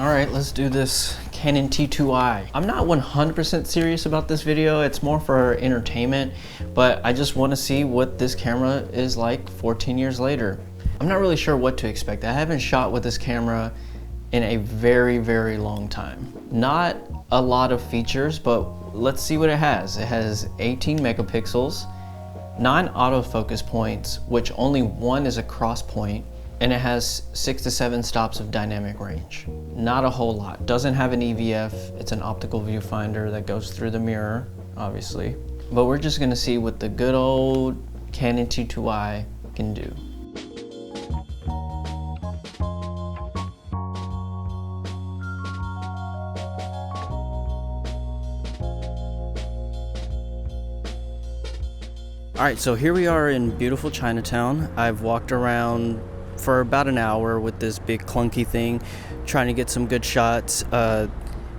All right, let's do this Canon T2i. I'm not 100% serious about this video. It's more for entertainment, but I just want to see what this camera is like 14 years later. I'm not really sure what to expect. I haven't shot with this camera in a very, very long time. Not a lot of features, but let's see what it has. It has 18 megapixels, 9 autofocus points, which only one is a cross point, and it has 6 to 7 stops of dynamic range. Not a whole lot. Doesn't have an EVF. It's an optical viewfinder that goes through the mirror, obviously. But we're just gonna see what the good old Canon T2i can do. All right, so here we are in beautiful Chinatown. I've walked around for about an hour with this big clunky thing, trying to get some good shots.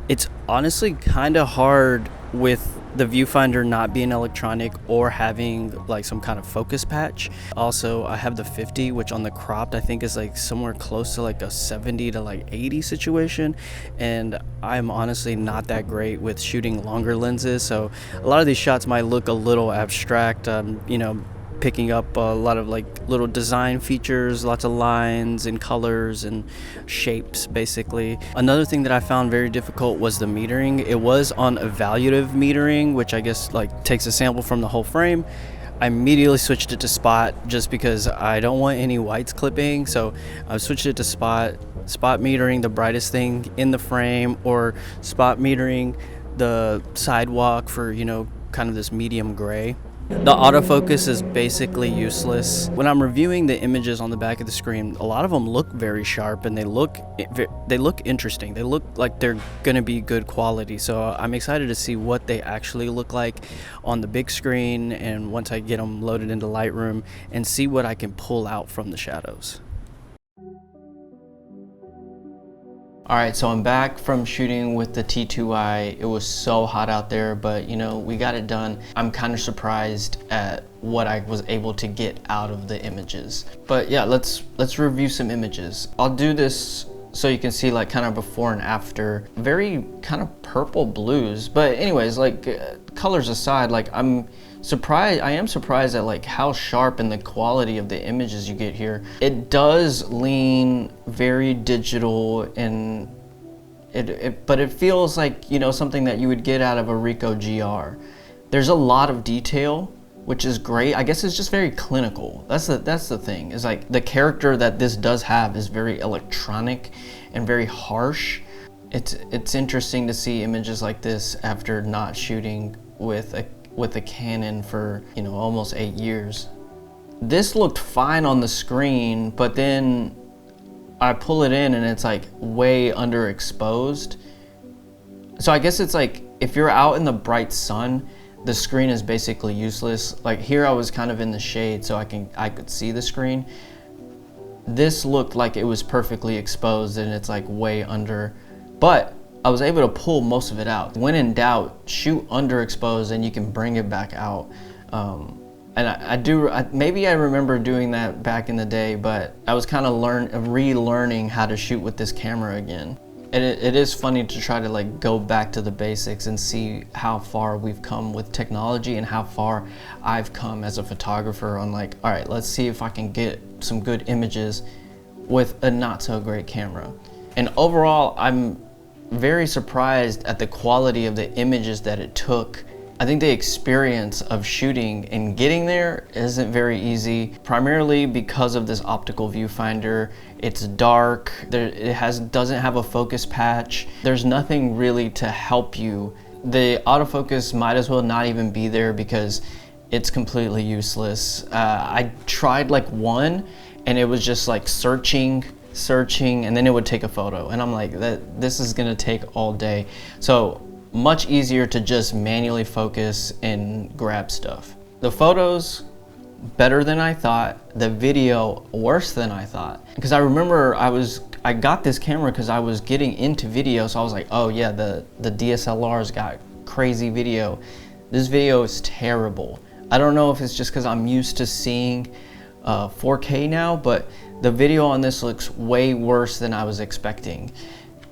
It's honestly kind of hard with the viewfinder not being electronic or having like some kind of focus patch. Also, I have the 50, which on the cropped I think is like somewhere close to like a 70 to like 80 situation, and I'm honestly not that great with shooting longer lenses, so a lot of these shots might look a little abstract. You know, picking up a lot of like little design features, lots of lines and colors and shapes basically. Another thing that I found very difficult was the metering. It was on evaluative metering, which I guess like takes a sample from the whole frame. I immediately switched it to spot just because I don't want any whites clipping, so I switched it to spot metering the brightest thing in the frame, or spot metering the sidewalk for, you know, kind of this medium gray. The autofocus is basically useless. When I'm reviewing the images on the back of the screen, a lot of them look very sharp and they look interesting. They look like they're gonna be good quality. So I'm excited to see what they actually look like on the big screen, and once I get them loaded into Lightroom, and see what I can pull out from the shadows. All right, so I'm back from shooting with the T2i. It was so hot out there, but you know, we got it done. I'm kind of surprised at what I was able to get out of the images. But yeah, let's review some images. I'll do this so you can see like kind of before and after. Very kind of purple blues, but anyways, like colors aside, like I am surprised at like how sharp and the quality of the images you get here. It does lean very digital, and but it feels like, you know, something that you would get out of a Ricoh GR. There's a lot of detail, which is great. I guess it's just very clinical. That's the thing, is like the character that this does have is very electronic and very harsh. It's interesting to see images like this after not shooting with a Canon for, you know, almost 8 years. This looked fine on the screen, but then I pull it in and it's like way underexposed. So I guess it's like if you're out in the bright sun, the screen is basically useless. Like here I was kind of in the shade so I could see the screen. This looked like it was perfectly exposed and it's like way under, but I was able to pull most of it out. When in doubt, shoot underexposed and you can bring it back out. And maybe I remember doing that back in the day, but I was kind of relearning how to shoot with this camera again. And it is funny to try to like go back to the basics and see how far we've come with technology and how far I've come as a photographer on like, all right, let's see if I can get some good images with a not so great camera. And overall, I'm very surprised at the quality of the images that it took. I think the experience of shooting and getting there isn't very easy, primarily because of this optical viewfinder. It's dark, doesn't have a focus patch. There's nothing really to help you. The autofocus might as well not even be there because it's completely useless. I tried like one and it was just like searching, and then it would take a photo, and I'm like, this is gonna take all day. So much easier to just manually focus and grab stuff. The photos, better than I thought. The video, worse than I thought. Because I remember I got this camera because I was getting into video, so I was like, oh yeah, the DSLR's got crazy video. This video is terrible. I don't know if it's just because I'm used to seeing 4K now, but the video on this looks way worse than I was expecting.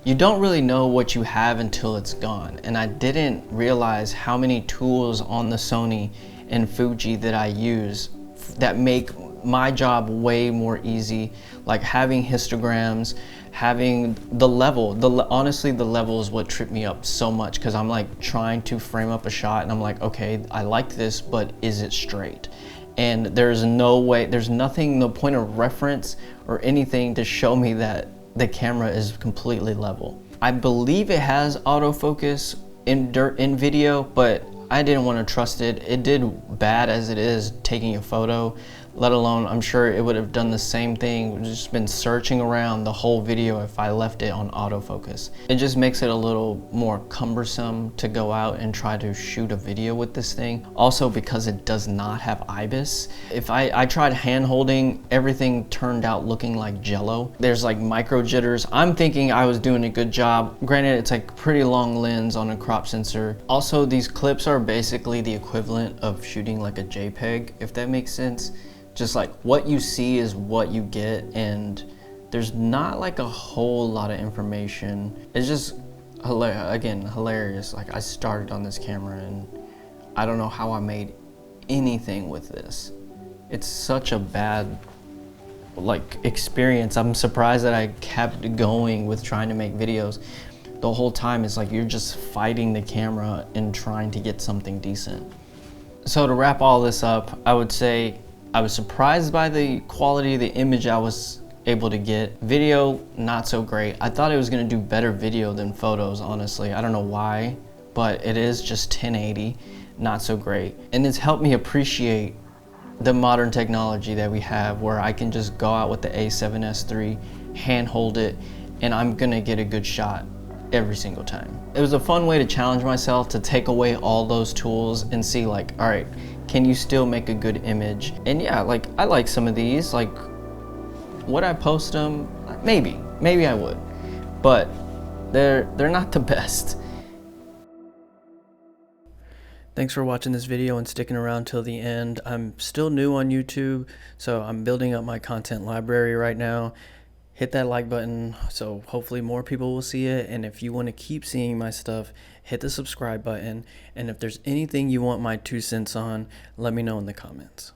You don't really know what you have until it's gone. And I didn't realize how many tools on the Sony and Fuji that I use that make my job way more easy. Like having histograms, having the level, honestly the level is what tripped me up so much, because I'm like trying to frame up a shot and I'm like, okay, I like this, but is it straight? And there's no way, there's nothing, no point of reference or anything to show me that the camera is completely level. I believe it has autofocus in video, but I didn't want to trust it. It did bad as it is taking a photo, let alone I'm sure it would have done the same thing, just been searching around the whole video if I left it on autofocus. It just makes it a little more cumbersome to go out and try to shoot a video with this thing. Also because it does not have IBIS. If I tried hand holding, everything turned out looking like jello. There's like micro jitters. I'm thinking I was doing a good job. Granted, it's like pretty long lens on a crop sensor. Also, these clips are basically the equivalent of shooting like a JPEG, if that makes sense. Just like what you see is what you get, and there's not like a whole lot of information. It's just hilarious. Like I started on this camera and I don't know how I made anything with this. It's such a bad like experience. I'm surprised that I kept going with trying to make videos. The whole time it's like you're just fighting the camera and trying to get something decent. So to wrap all this up, I would say I was surprised by the quality of the image I was able to get. Video, not so great. I thought it was gonna do better video than photos, honestly. I don't know why, but it is just 1080, not so great. And it's helped me appreciate the modern technology that we have, where I can just go out with the A7S III, hand hold it, and I'm gonna get a good shot every single time. It was a fun way to challenge myself to take away all those tools and see like, all right, can you still make a good image? And yeah, like I like some of these. Like, would I post them? Maybe I would, but they're not the best. Thanks for watching this video and sticking around till the end. I'm still new on YouTube, so I'm building up my content library right now. Hit that like button so hopefully more people will see it, and if you want to keep seeing my stuff, hit the subscribe button, and if there's anything you want my 2 cents on, let me know in the comments.